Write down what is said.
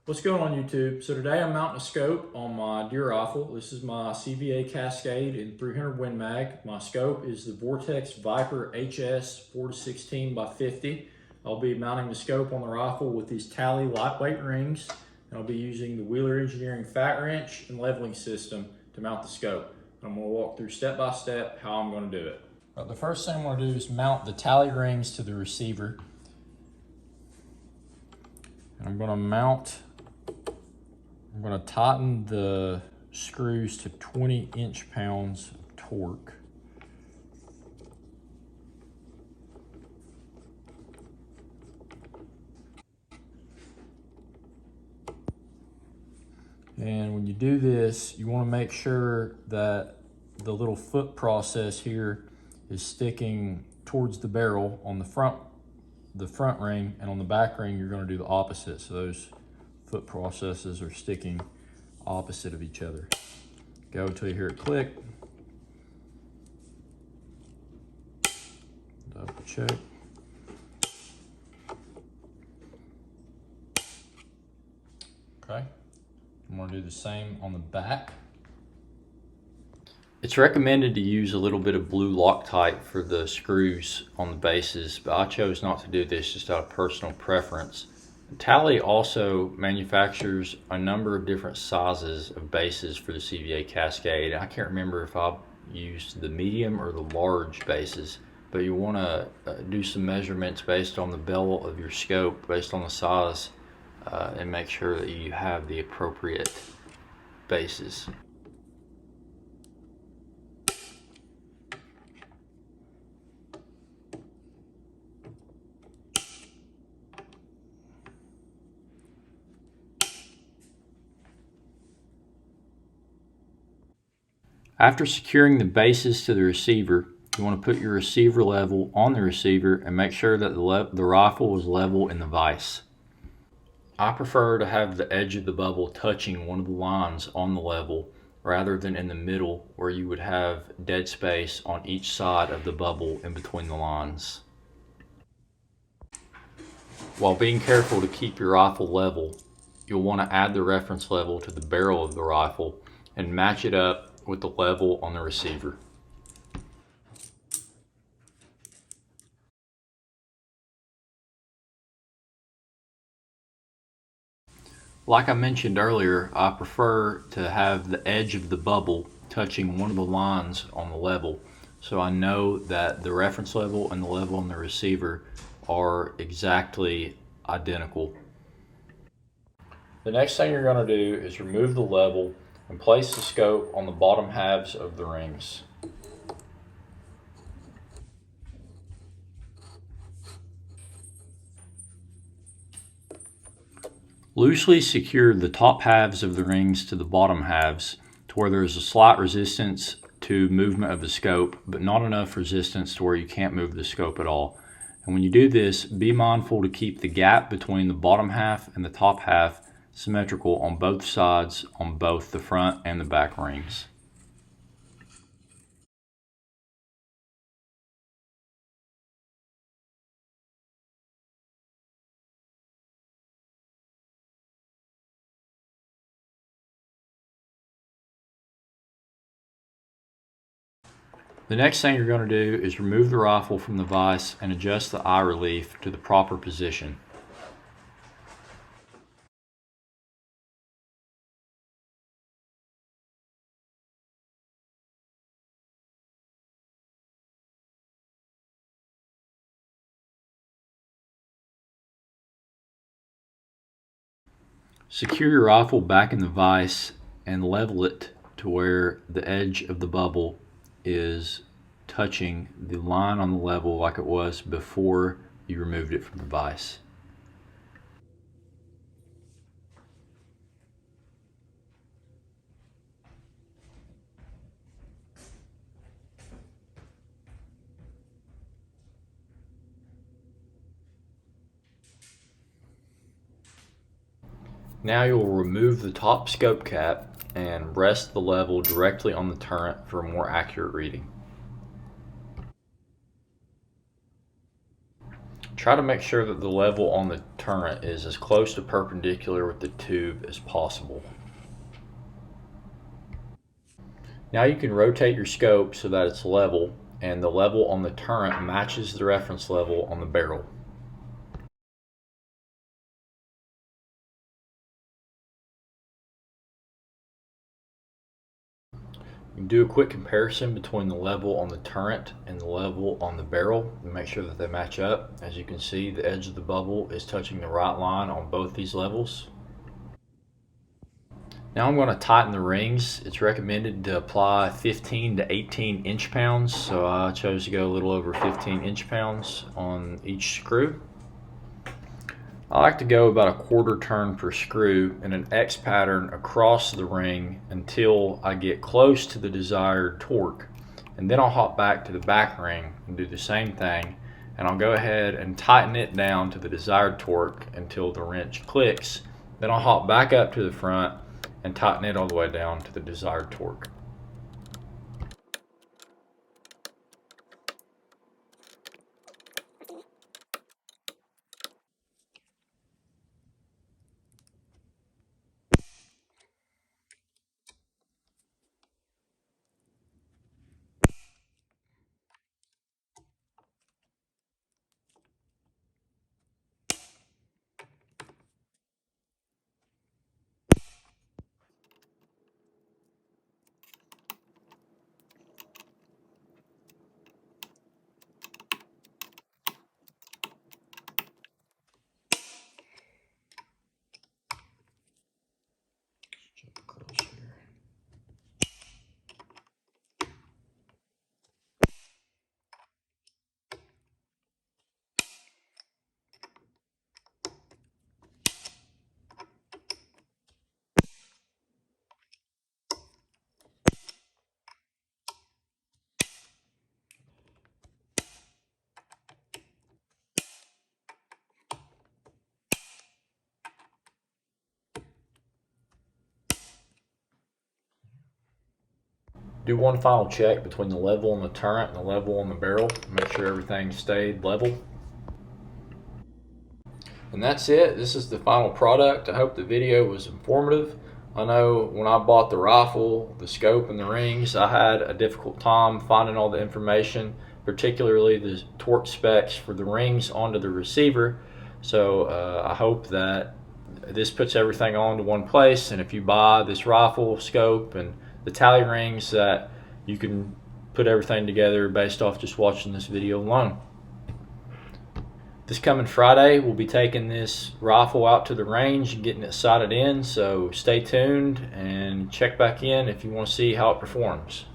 What's going on YouTube? So today I'm mounting a scope on my deer rifle. This is my CVA Cascade in 300 Win Mag. My scope is the Vortex Viper HS 4-16 by 50. I'll be mounting the scope on the rifle with these Talley lightweight rings. And I'll be using the Wheeler Engineering fat wrench and leveling system to mount the scope. I'm going to walk through step by step how I'm going to do it. The first thing I'm going to do is mount the Talley rings to the receiver. And I'm going to tighten the screws to 20 inch-pounds of torque. And when you do this, you want to make sure that the little foot process here is sticking towards the barrel on the front ring, and on the back ring you're going to do the opposite. So those foot processes are sticking opposite of each other. Go until you hear it click. Double check. Okay. I'm going to do the same on the back. It's recommended to use a little bit of blue Loctite for the screws on the bases, but I chose not to do this just out of personal preference. Talley also manufactures a number of different sizes of bases for the CVA Cascade. I can't remember if I used the medium or the large bases, but you want to do some measurements based on the bevel of your scope, based on the size, and make sure that you have the appropriate bases. After securing the bases to the receiver, you want to put your receiver level on the receiver and make sure that the rifle is level in the vise. I prefer to have the edge of the bubble touching one of the lines on the level rather than in the middle, where you would have dead space on each side of the bubble in between the lines. While being careful to keep your rifle level, you'll want to add the reference level to the barrel of the rifle and match it up with the level on the receiver. Like I mentioned earlier, I prefer to have the edge of the bubble touching one of the lines on the level, so I know that the reference level and the level on the receiver are exactly identical. The next thing you're going to do is remove the level and place the scope on the bottom halves of the rings. Loosely secure the top halves of the rings to the bottom halves to where there is a slight resistance to movement of the scope, but not enough resistance to where you can't move the scope at all. And when you do this, be mindful to keep the gap between the bottom half and the top half symmetrical on both sides, on both the front and the back rings. The next thing you're going to do is remove the rifle from the vise and adjust the eye relief to the proper position. Secure your rifle back in the vise and level it to where the edge of the bubble is touching the line on the level like it was before you removed it from the vise. Now you will remove the top scope cap and rest the level directly on the turret for a more accurate reading. Try to make sure that the level on the turret is as close to perpendicular with the tube as possible. Now you can rotate your scope so that it's level, and the level on the turret matches the reference level on the barrel. You can do a quick comparison between the level on the turret and the level on the barrel and make sure that they match up. As you can see, the edge of the bubble is touching the right line on both these levels. Now I'm going to tighten the rings. It's recommended to apply 15 to 18 inch-pounds, so I chose to go a little over 15 inch-pounds on each screw. I like to go about a quarter turn per screw in an X pattern across the ring until I get close to the desired torque, and then I'll hop back to the back ring and do the same thing, and I'll go ahead and tighten it down to the desired torque until the wrench clicks. Then I'll hop back up to the front and tighten it all the way down to the desired torque. Do one final check between the level on the turret and the level on the barrel. Make sure everything stayed level. And that's it. This is the final product. I hope the video was informative. I know when I bought the rifle, the scope, and the rings, I had a difficult time finding all the information, particularly the torque specs for the rings onto the receiver. So I hope that this puts everything all into one place, and if you buy this rifle, scope, and the Talley rings, that you can put everything together based off just watching this video alone. This coming Friday, we'll be taking this rifle out to the range and getting it sighted in, so stay tuned and check back in if you want to see how it performs.